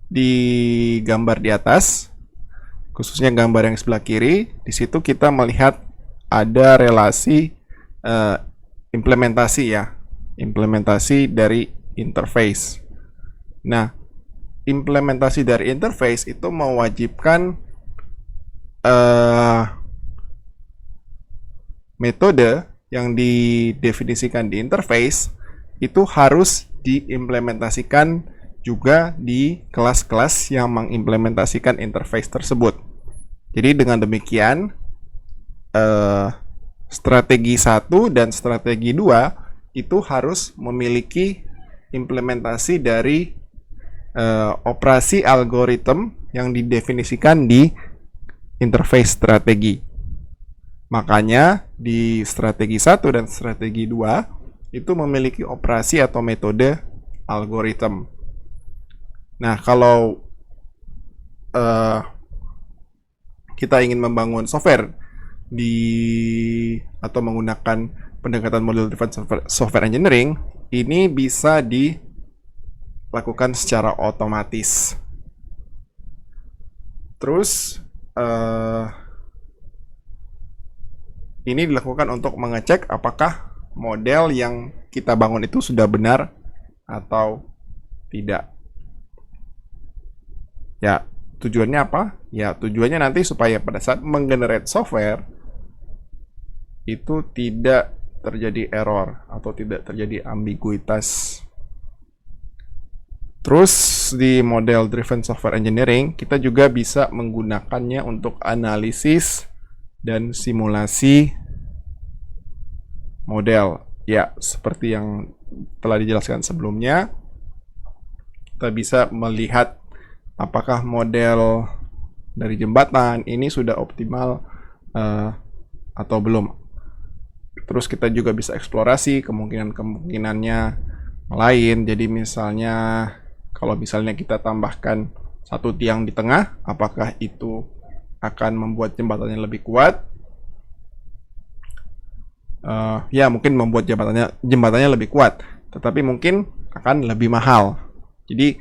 di gambar di atas, khususnya gambar yang sebelah kiri. Di situ kita melihat ada relasi implementasi ya, implementasi dari interface. Nah, implementasi dari interface itu mewajibkan metode yang didefinisikan di interface itu harus diimplementasikan juga di kelas-kelas yang mengimplementasikan interface tersebut. Jadi dengan demikian strategi 1 dan strategi 2 itu harus memiliki implementasi dari operasi algoritma yang didefinisikan di interface strategi. Makanya di strategi 1 dan strategi 2 itu memiliki operasi atau metode algoritma. Nah, kalau kita ingin membangun software atau menggunakan pendekatan model driven software engineering, ini bisa dilakukan secara otomatis. Terus ini dilakukan untuk mengecek apakah model yang kita bangun itu sudah benar atau tidak. Ya, tujuannya apa? Ya, tujuannya nanti supaya pada saat menggenerate software itu tidak terjadi error atau tidak terjadi ambiguitas. Terus di model driven software engineering kita juga bisa menggunakannya untuk analisis dan simulasi model. Ya, seperti yang telah dijelaskan sebelumnya, kita bisa melihat apakah model dari jembatan ini sudah optimal atau belum. Terus kita juga bisa eksplorasi kemungkinan-kemungkinannya lain. Jadi misalnya kalau misalnya kita tambahkan satu tiang di tengah, apakah itu akan membuat jembatannya lebih kuat? Ya, mungkin membuat jembatannya lebih kuat, tetapi mungkin akan lebih mahal. Jadi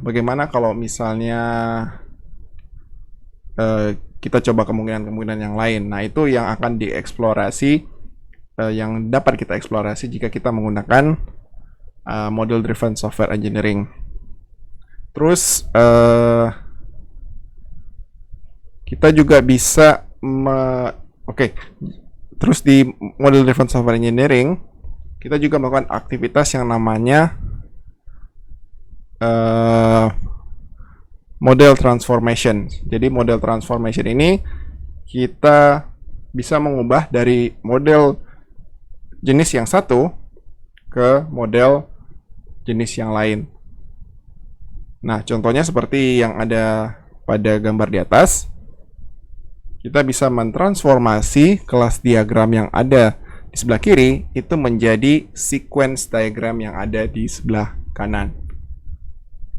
bagaimana kalau misalnya kita coba kemungkinan-kemungkinan yang lain? Nah, itu yang akan dieksplorasi, yang dapat kita eksplorasi jika kita menggunakan model driven software engineering. Terus kita juga bisa terus di model driven software engineering kita juga melakukan aktivitas yang namanya model transformation. Jadi model transformation ini kita bisa mengubah dari model jenis yang satu ke model jenis yang lain. Nah, contohnya seperti yang ada pada gambar di atas. Kita bisa mentransformasi kelas diagram yang ada di sebelah kiri itu menjadi sequence diagram yang ada di sebelah kanan.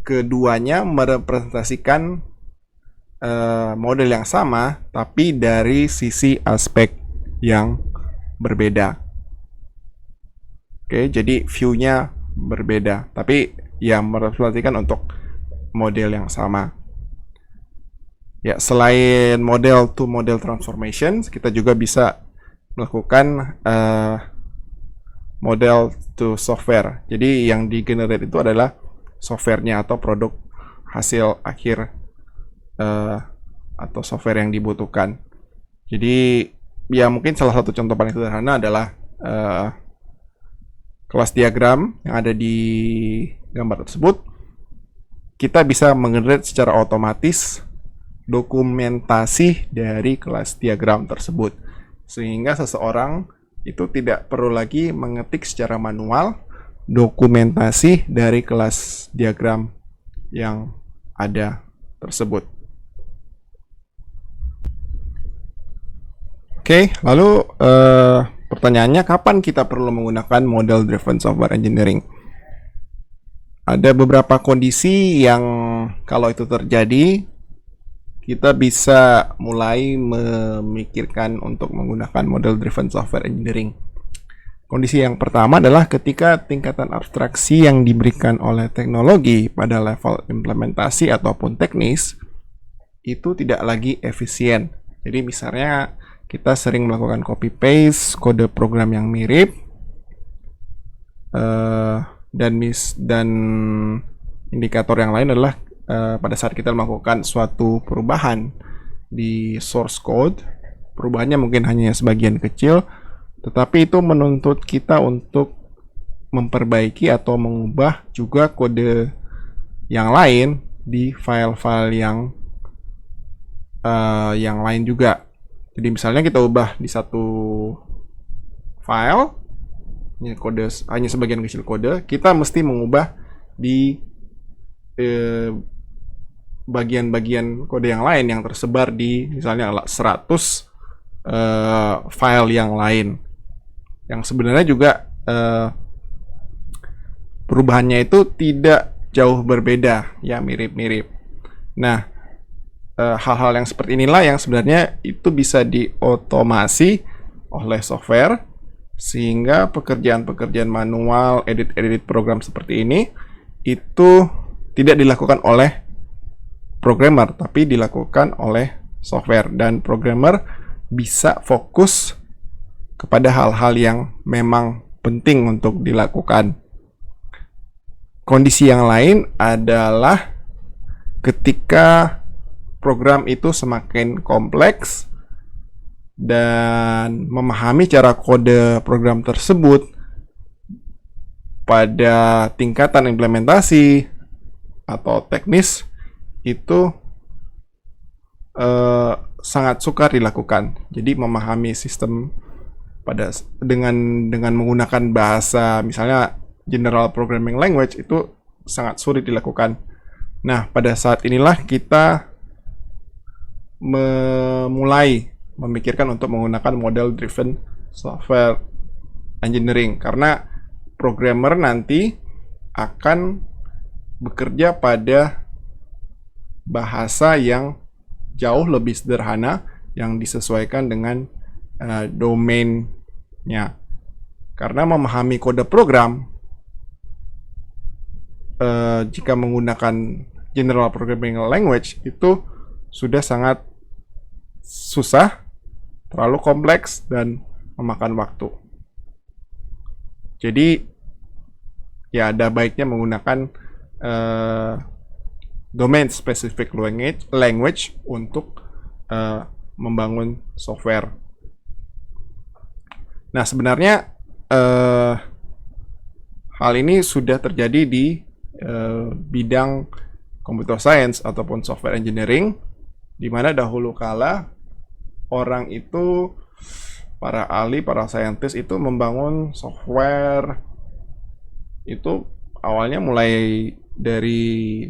Keduanya merepresentasikan model yang sama, tapi dari sisi aspek yang berbeda. Oke, jadi view-nya berbeda, tapi ya merepresentasikan untuk model yang sama. Ya, selain model to model transformation, kita juga bisa melakukan model to software. Jadi yang di-generate itu adalah softwarenya atau produk hasil akhir atau software yang dibutuhkan. Jadi ya mungkin salah satu contoh paling sederhana adalah kelas diagram yang ada di gambar tersebut. Kita bisa menggenerate secara otomatis dokumentasi dari kelas diagram tersebut, sehingga seseorang itu tidak perlu lagi mengetik secara manual dokumentasi dari kelas diagram yang ada tersebut. Oke, lalu pertanyaannya, kapan kita perlu menggunakan model driven software engineering? Ada beberapa kondisi yang kalau itu terjadi, kita bisa mulai memikirkan untuk menggunakan model driven software engineering. Kondisi yang pertama adalah ketika tingkatan abstraksi yang diberikan oleh teknologi pada level implementasi ataupun teknis itu tidak lagi efisien. Jadi misalnya kita sering melakukan copy paste kode program yang mirip, dan indikator yang lain adalah pada saat kita melakukan suatu perubahan di source code, perubahannya mungkin hanya sebagian kecil, tetapi itu menuntut kita untuk memperbaiki atau mengubah juga kode yang lain di file-file yang lain juga. Jadi misalnya kita ubah di satu file, hanya sebagian kecil kode, kita mesti mengubah di bagian-bagian kode yang lain yang tersebar di misalnya 100 file yang lain, yang sebenarnya juga perubahannya itu tidak jauh berbeda, ya mirip-mirip. Nah, hal-hal yang seperti inilah yang sebenarnya itu bisa diotomasi oleh software, sehingga pekerjaan-pekerjaan manual, edit-edit program seperti ini itu tidak dilakukan oleh programmer, tapi dilakukan oleh software, dan programmer bisa fokus kepada hal-hal yang memang penting untuk dilakukan. Kondisi yang lain adalah ketika program itu semakin kompleks dan memahami cara kode program tersebut pada tingkatan implementasi atau teknis itu sangat sukar dilakukan. Jadi memahami sistem dengan menggunakan bahasa misalnya General Programming Language itu sangat sulit dilakukan. Nah, pada saat inilah kita mulai memikirkan untuk menggunakan model driven software engineering, karena programmer nanti akan bekerja pada bahasa yang jauh lebih sederhana yang disesuaikan dengan domainnya. Karena memahami kode program jika menggunakan General Programming Language itu sudah sangat susah, terlalu kompleks, dan memakan waktu. Jadi ya ada baiknya menggunakan domain specific language untuk membangun software. Nah, sebenarnya hal ini sudah terjadi di bidang computer science ataupun software engineering, di mana dahulu kala orang itu, para ahli, para saintis itu membangun software itu awalnya mulai dari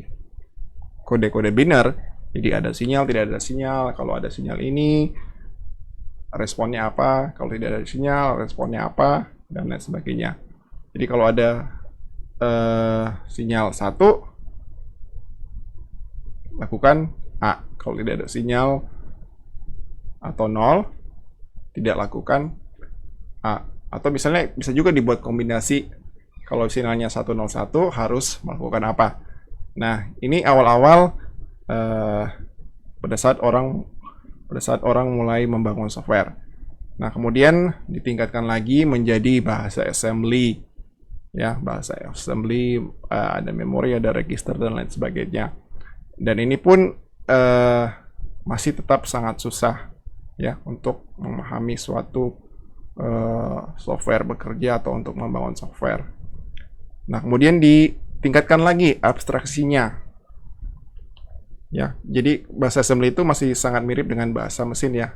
kode-kode biner. Jadi ada sinyal, tidak ada sinyal. Kalau ada sinyal ini, responnya apa? Kalau tidak ada sinyal, responnya apa? Dan lain sebagainya. Jadi kalau ada sinyal 1, lakukan A. Kalau tidak ada sinyal atau 0, tidak lakukan A. Atau misalnya bisa juga dibuat kombinasi, kalau sinyalnya 101 harus melakukan apa. Nah, ini awal-awal pada saat orang mulai membangun software. Nah, kemudian ditingkatkan lagi menjadi bahasa assembly. Ya, bahasa assembly, ada memori, ada register, dan lain sebagainya. Dan ini pun masih tetap sangat susah ya untuk memahami suatu software bekerja atau untuk membangun software. Nah, kemudian ditingkatkan lagi abstraksinya. Ya, jadi bahasa assembly itu masih sangat mirip dengan bahasa mesin ya.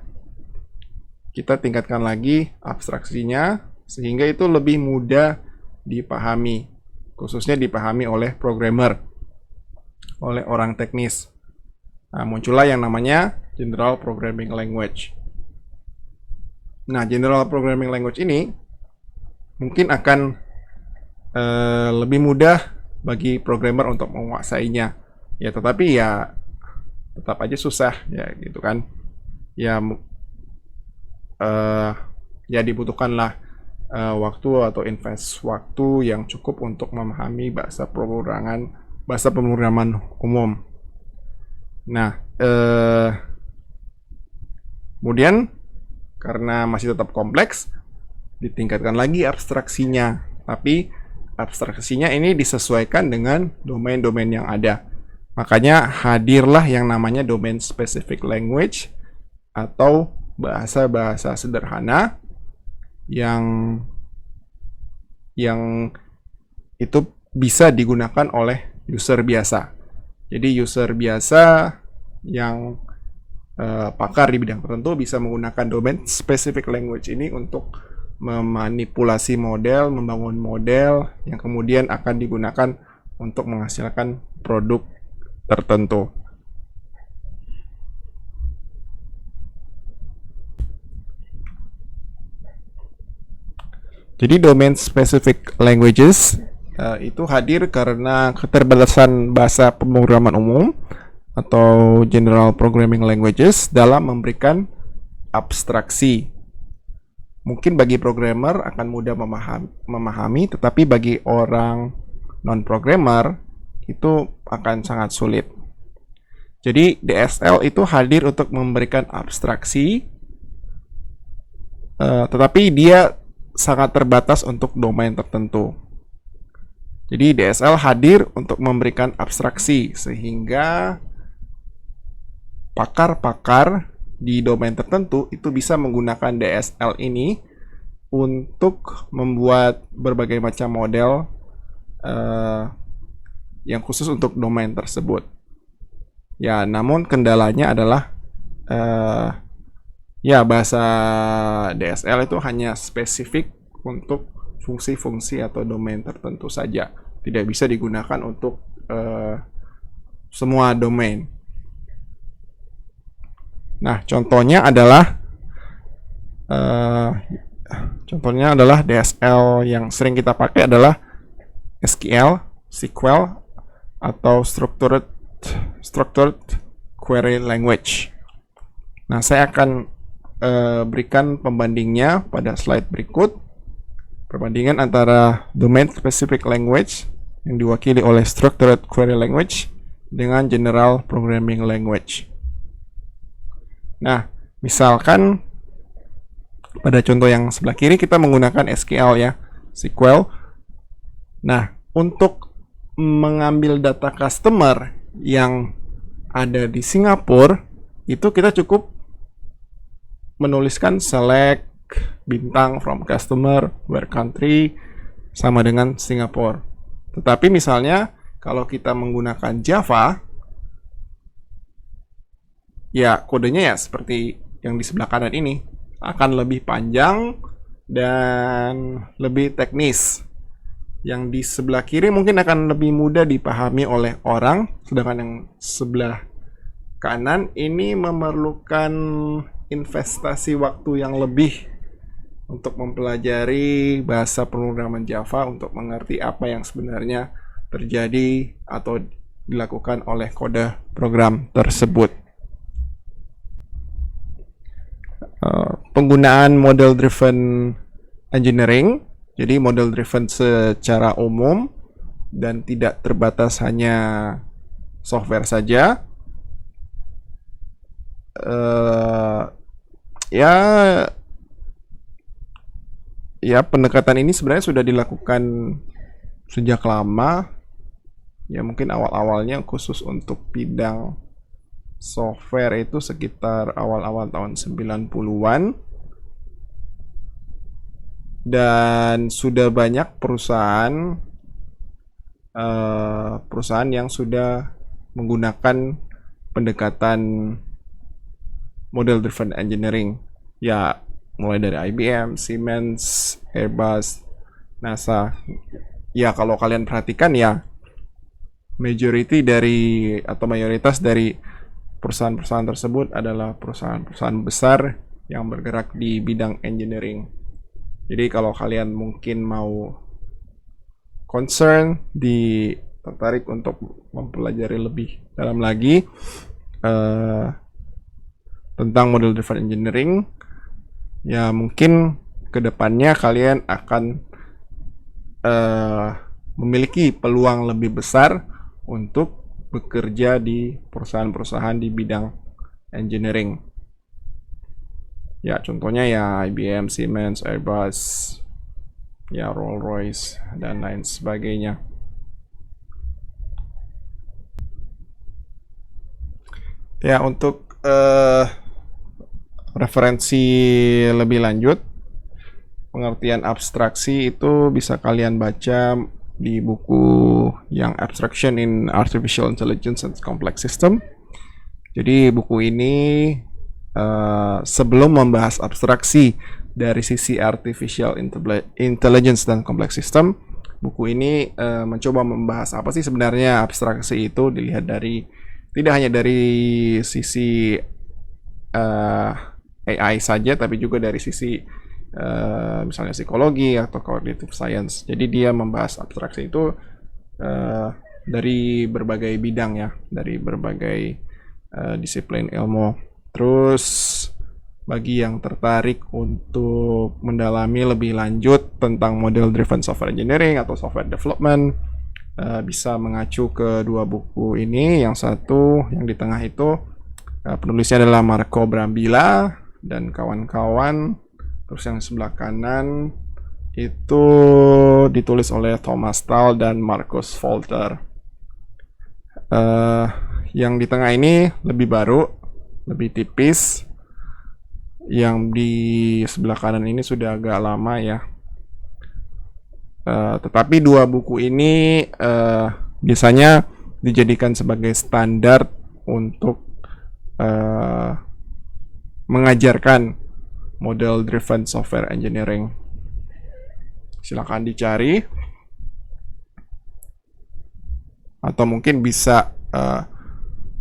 Kita tingkatkan lagi abstraksinya sehingga itu lebih mudah dipahami, khususnya dipahami oleh programmer, oleh orang teknis. Nah, muncullah yang namanya General Programming Language. Nah, General Programming Language ini mungkin akan lebih mudah bagi programmer untuk menguasainya. Ya, tetapi ya tetap aja susah ya gitu kan. Ya ya dibutuhkanlah waktu atau invest waktu yang cukup untuk memahami bahasa pemrograman umum. Nah, kemudian karena masih tetap kompleks, ditingkatkan lagi abstraksinya. Tapi abstraksinya ini disesuaikan dengan domain-domain yang ada. Makanya hadirlah yang namanya domain specific language atau bahasa-bahasa sederhana yang itu bisa digunakan oleh user biasa. Jadi user biasa yang pakar di bidang tertentu bisa menggunakan domain specific language ini untuk memanipulasi model, membangun model yang kemudian akan digunakan untuk menghasilkan produk tertentu. Jadi domain specific languages itu hadir karena keterbatasan bahasa pemrograman umum atau general programming languages dalam memberikan abstraksi. Mungkin bagi programmer akan mudah memahami, tetapi bagi orang non-programmer itu akan sangat sulit. Jadi DSL itu hadir untuk memberikan abstraksi, tetapi dia sangat terbatas untuk domain tertentu. Jadi DSL hadir untuk memberikan abstraksi sehingga pakar-pakar di domain tertentu itu bisa menggunakan DSL ini untuk membuat berbagai macam model yang khusus untuk domain tersebut. Ya, namun kendalanya adalah ya, bahasa DSL itu hanya spesifik untuk fungsi-fungsi atau domain tertentu saja. Tidak bisa digunakan untuk semua domain. Nah, contohnya adalah DSL yang sering kita pakai adalah SQL, atau Structured Query Language. Nah, saya akan berikan pembandingnya pada slide berikut. Perbandingan antara domain specific language yang diwakili oleh structured query language dengan general programming language. Nah, misalkan pada contoh yang sebelah kiri kita menggunakan SQL ya, SQL. Nah, untuk mengambil data customer yang ada di Singapura itu kita cukup menuliskan select bintang from customer where country sama dengan Singapura. Tetapi misalnya kalau kita menggunakan Java, ya kodenya ya seperti yang di sebelah kanan ini, akan lebih panjang dan lebih teknis. Yang di sebelah kiri mungkin akan lebih mudah dipahami oleh orang, sedangkan yang sebelah kanan ini memerlukan investasi waktu yang lebih untuk mempelajari bahasa pemrograman Java untuk mengerti apa yang sebenarnya terjadi atau dilakukan oleh kode program tersebut. Penggunaan model driven engineering, jadi model driven secara umum dan tidak terbatas hanya software saja. Ya, pendekatan ini sebenarnya sudah dilakukan sejak lama. Ya, mungkin awal-awalnya khusus untuk bidang software itu sekitar awal-awal tahun 90-an. Dan sudah banyak perusahaan yang sudah menggunakan pendekatan model driven engineering. Ya, mulai dari IBM, Siemens, Airbus, NASA. Ya, kalau kalian perhatikan ya, mayoritas dari perusahaan-perusahaan tersebut adalah perusahaan-perusahaan besar yang bergerak di bidang engineering. Jadi kalau kalian mungkin mau tertarik untuk mempelajari lebih dalam lagi tentang model driven engineering, ya mungkin kedepannya kalian akan memiliki peluang lebih besar untuk bekerja di perusahaan-perusahaan di bidang engineering. Ya, contohnya ya IBM, Siemens, Airbus, ya Rolls-Royce, dan lain sebagainya. Ya, untuk referensi lebih lanjut, pengertian abstraksi itu bisa kalian baca di buku yang Abstraction in Artificial Intelligence and Complex System. Jadi buku ini sebelum membahas abstraksi dari sisi artificial intelligence dan complex system, buku ini mencoba membahas apa sih sebenarnya abstraksi itu, dilihat dari tidak hanya dari sisi AI saja, tapi juga dari sisi misalnya psikologi atau cognitive science. Jadi dia membahas abstraksi itu dari berbagai bidang ya, dari berbagai disiplin ilmu. Terus bagi yang tertarik untuk mendalami lebih lanjut tentang model driven software engineering atau software development, bisa mengacu ke dua buku ini. Yang satu yang di tengah itu penulisnya adalah Marco Brambilla dan kawan-kawan. Terus yang sebelah kanan itu ditulis oleh Thomas Stahl dan Markus Folter. Yang di tengah ini lebih baru, lebih tipis. Yang di sebelah kanan ini sudah agak lama ya. Tetapi dua buku ini biasanya dijadikan sebagai standar untuk mengajarkan model driven software engineering. Silakan dicari, atau mungkin bisa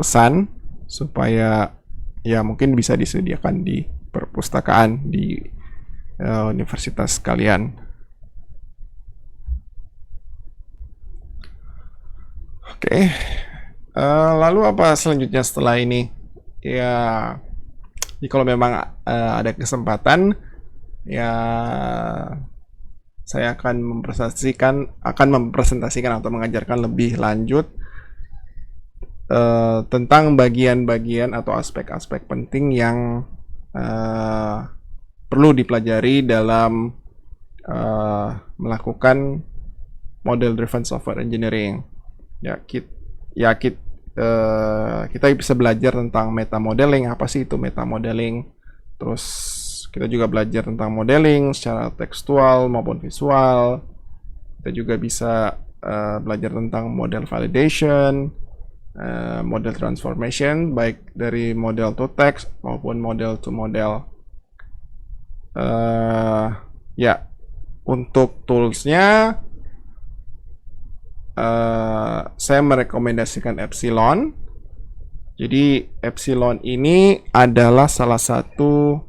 pesan supaya ya mungkin bisa disediakan di perpustakaan di universitas kalian. Oke, lalu apa selanjutnya setelah ini? Ya, kalau memang ada kesempatan, ya saya akan mempresentasikan atau mengajarkan lebih lanjut tentang bagian-bagian atau aspek-aspek penting yang perlu dipelajari dalam melakukan model driven software engineering. Kita bisa belajar tentang meta modeling. Apa sih itu meta modeling? Terus kita juga belajar tentang modeling secara tekstual maupun visual. Kita juga bisa belajar tentang model validation, model transformation, baik dari model to text maupun model to model. Untuk toolsnya, saya merekomendasikan Epsilon. Jadi Epsilon ini adalah salah satu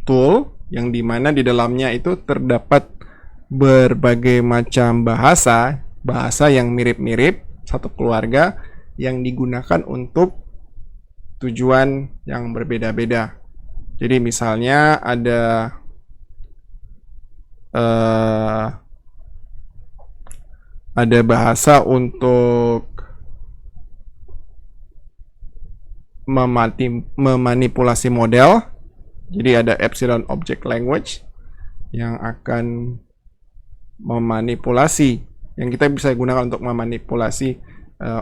tool yang dimana di dalamnya itu terdapat berbagai macam bahasa yang mirip-mirip, satu keluarga, yang digunakan untuk tujuan yang berbeda-beda. Jadi misalnya ada bahasa untuk memanipulasi model. Jadi ada Epsilon Object Language yang akan memanipulasi, yang kita bisa gunakan untuk memanipulasi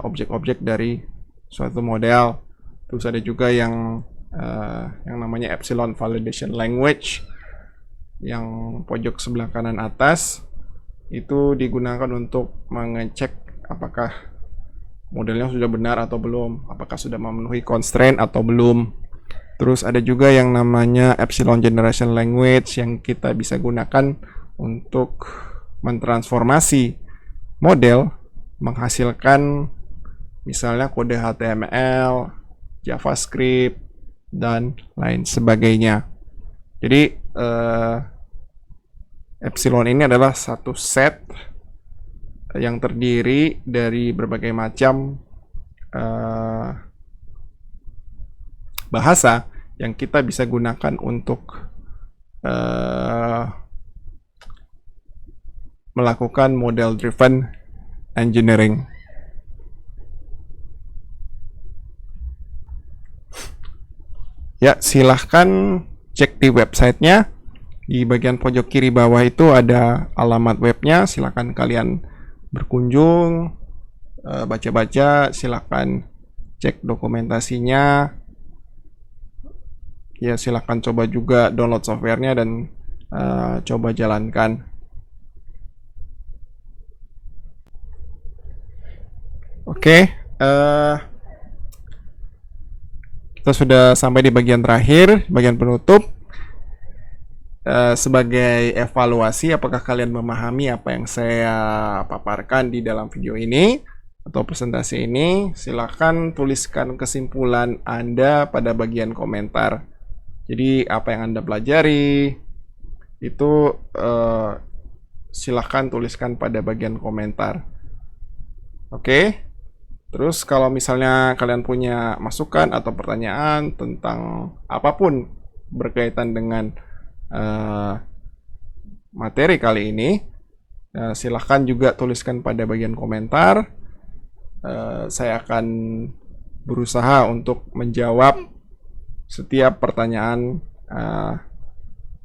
objek-objek dari suatu model. Terus ada juga yang namanya Epsilon Validation Language, yang pojok sebelah kanan atas itu digunakan untuk mengecek apakah modelnya sudah benar atau belum, apakah sudah memenuhi constraint atau belum. Terus ada juga yang namanya Epsilon Generation Language yang kita bisa gunakan untuk mentransformasi model menghasilkan misalnya kode HTML, JavaScript, dan lain sebagainya. Jadi Epsilon ini adalah satu set yang terdiri dari berbagai macam bahasa yang kita bisa gunakan untuk melakukan model driven engineering. Ya, silahkan cek di websitenya. Di bagian pojok kiri bawah itu ada alamat webnya. Silahkan kalian berkunjung, baca-baca, silahkan cek dokumentasinya. Ya, silahkan coba juga download softwarenya dan coba jalankan. Oke, Kita sudah sampai di bagian terakhir, bagian penutup. Sebagai evaluasi, apakah kalian memahami apa yang saya paparkan di dalam video ini atau presentasi ini? Silahkan tuliskan kesimpulan Anda pada bagian komentar. Jadi apa yang Anda pelajari itu silahkan tuliskan pada bagian komentar. Oke. Terus kalau misalnya kalian punya masukan atau pertanyaan tentang apapun berkaitan dengan materi kali ini, silahkan juga tuliskan pada bagian komentar. Saya akan berusaha untuk menjawab setiap pertanyaan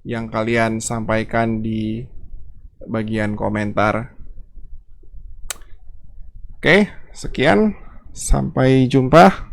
yang kalian sampaikan di bagian komentar. Oke, sekian. Sampai jumpa.